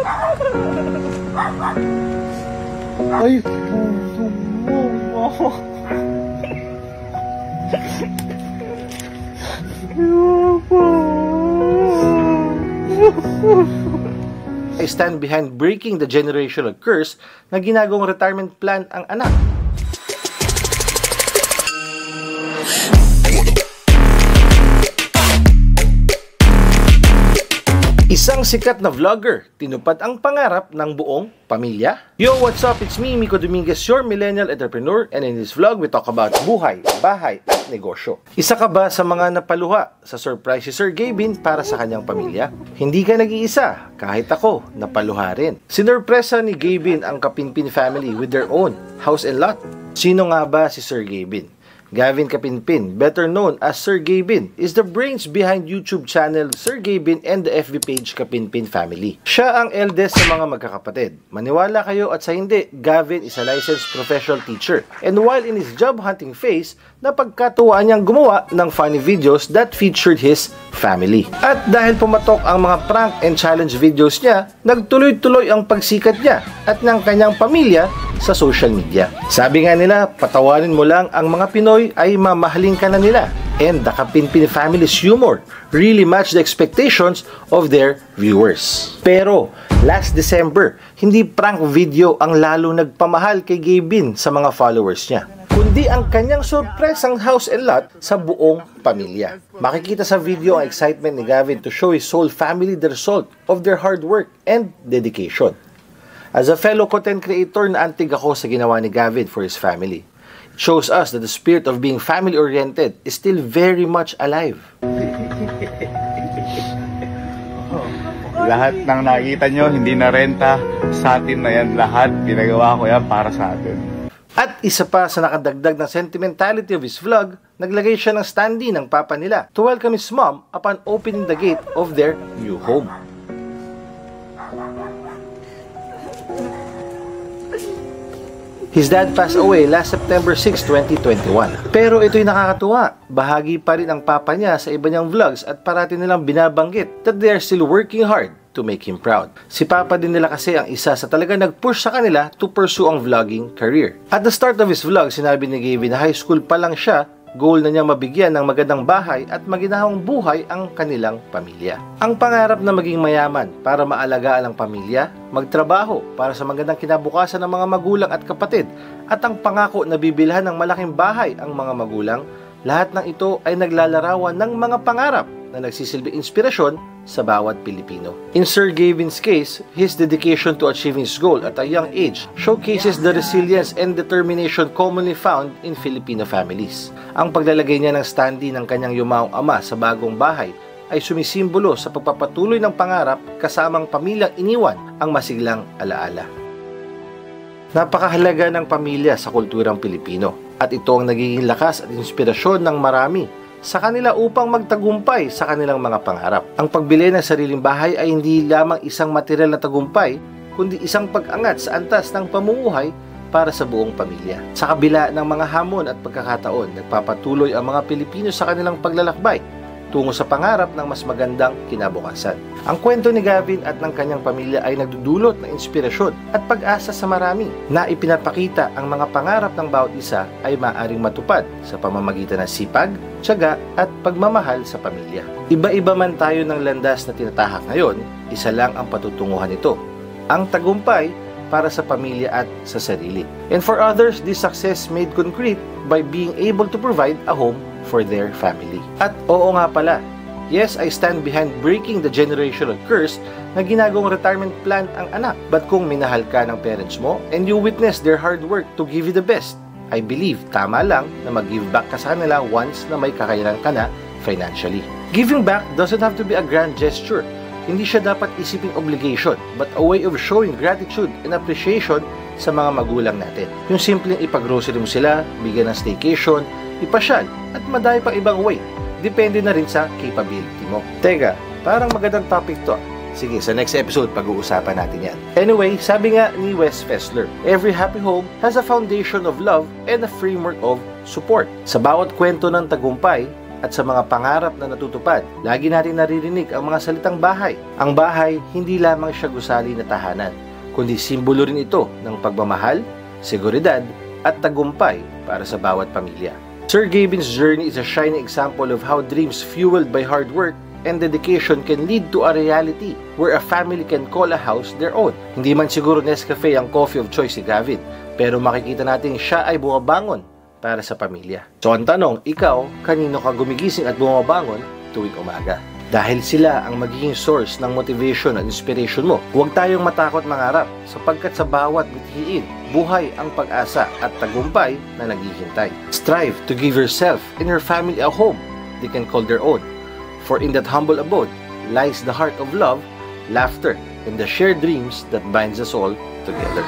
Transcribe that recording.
Ay, I stand behind breaking the generational curse na ginagawang retirement plan ang anak. Isang sikat na vlogger, tinupad ang pangarap ng buong pamilya. Yo, what's up? It's me, Miko Dominguez, your millennial entrepreneur, and in this vlog, we talk about buhay, bahay, at negosyo. Isa ka ba sa mga napaluha sa surprise si Sir Gavin para sa kanyang pamilya? Hindi ka nag-iisa, kahit ako, napaluha rin. Sinurpresa ni Gavin ang Kapinpin family with their own house and lot. Sino nga ba si Sir Gavin? Gavin Kapinpin, better known as Sir Gavin, is the brains behind YouTube channel Sir Gavin and the FB page Kapinpin Family. Siya ang eldest sa mga magkakapatid. Maniwala kayo at sa hindi, Gavin is a licensed professional teacher. And while in his job hunting phase, napagkatuwaan niyang gumawa ng funny videos that featured his family. At dahil pumatok ang mga prank and challenge videos niya, nagtuloy-tuloy ang pagsikat niya at ng kanyang pamilya sa social media. Sabi nga nila, patawanin mo lang ang mga Pinoy ay mamahalin ka na nila. And the Kapinpin family's humor really matched the expectations of their viewers. Pero, last December, hindi prank video ang lalo nagpamahal kay Gavin sa mga followers niya, kundi ang kanyang surpresang house and lot sa buong pamilya. Makikita sa video ang excitement ni Gavin to show his whole family the result of their hard work and dedication. As a fellow content creator, naantig ako sa ginawa ni Gavin for his family. It shows us that the spirit of being family-oriented is still very much alive. lahat ng nakikita nyo, hindi na renta, sa atin na yan lahat. Pinagawa ko yan para sa atin. At isa pa sa nakadagdag ng sentimentality of his vlog, naglagay siya ng standee ng papa nila to welcome his mom upon opening the gate of their new home. His dad passed away last September 6, 2021. Pero ito'y nakakatuwa. Bahagi pa rin ang papa niya sa iba niyang vlogs at parati nilang binabanggit that they are still working hard to make him proud. Si papa din nila kasi ang isa sa talaga nag-push sa kanila to pursue ang vlogging career. At the start of his vlog, sinabi ni Gavin na high school pa lang siya, goal na niyang mabigyan ng magandang bahay at maginhawang buhay ang kanilang pamilya. Ang pangarap na maging mayaman para maalagaan ang pamilya, magtrabaho para sa magandang kinabukasan ng mga magulang at kapatid, at ang pangako na bibilhan ng malaking bahay ang mga magulang, lahat ng ito ay naglalarawan ng mga pangarap na nagsisilbing inspirasyon sa bawat Pilipino. In Sir Gavin's case, his dedication to achieving his goal at a young age showcases the resilience and determination commonly found in Filipino families. Ang paglalagay niya ng standee ng kanyang yumaong ama sa bagong bahay ay sumisimbolo sa pagpapatuloy ng pangarap kasamang pamilyang iniwan ang masiglang alaala. Napakahalaga ng pamilya sa kulturang Pilipino at ito ang nagiging lakas at inspirasyon ng marami sa kanila upang magtagumpay sa kanilang mga pangarap. Ang pagbili ng sariling bahay ay hindi lamang isang material na tagumpay, kundi isang pag-angat sa antas ng pamumuhay para sa buong pamilya. Sa kabila ng mga hamon at pagkakataon, nagpapatuloy ang mga Pilipino sa kanilang paglalakbay tungo sa pangarap ng mas magandang kinabukasan. Ang kwento ni Gavin at ng kanyang pamilya ay nagdudulot ng inspirasyon at pag-asa sa marami na ipinapakita ang mga pangarap ng bawat isa ay maaaring matupad sa pamamagitan ng sipag, tiyaga at pagmamahal sa pamilya. Iba-iba man tayo ng landas na tinatahak ngayon, isa lang ang patutunguhan nito: ang tagumpay para sa pamilya at sa sarili. And for others, this success made concrete by being able to provide a home for their family. At oo nga pala, yes, I stand behind breaking the generational curse na ginagawang retirement plan ang anak. But kung minahal ka ng parents mo and you witness their hard work to give you the best, I believe tama lang na mag-give back ka sa kanila once na may kakayanan ka na financially. Giving back doesn't have to be a grand gesture. Hindi siya dapat isiping obligation, but a way of showing gratitude and appreciation sa mga magulang natin. Yung simpleng ipag-grocery mo sila, bigyan ng staycation, ipasyal, at madami pang ibang way. Depende na rin sa capability mo. Teka, parang magandang topic to. Sige, sa next episode, pag-uusapan natin yan. Anyway, sabi nga ni Wes Fessler, every happy home has a foundation of love and a framework of support. Sa bawat kwento ng tagumpay, at sa mga pangarap na natutupad. Lagi natin naririnig ang mga salitang bahay. Ang bahay, hindi lamang siya gusali na tahanan, kundi simbolo rin ito ng pagmamahal, seguridad, at tagumpay para sa bawat pamilya. Sir Gavин's journey is a shining example of how dreams fueled by hard work and dedication can lead to a reality where a family can call a house their own. Hindi man siguro Nescafe ang coffee of choice ni Gavin, pero makikita natin siya ay bumabangon para sa pamilya. So ang tanong, ikaw, kanino ka gumigising at bumabangon tuwing umaga? Dahil sila ang magiging source ng motivation at inspiration mo. Huwag tayong matakot mangarap sapagkat sa bawat mithiin, buhay ang pag-asa at tagumpay na naghihintay. Strive to give yourself and your family a home they can call their own. For in that humble abode lies the heart of love, laughter, and the shared dreams that binds us all together.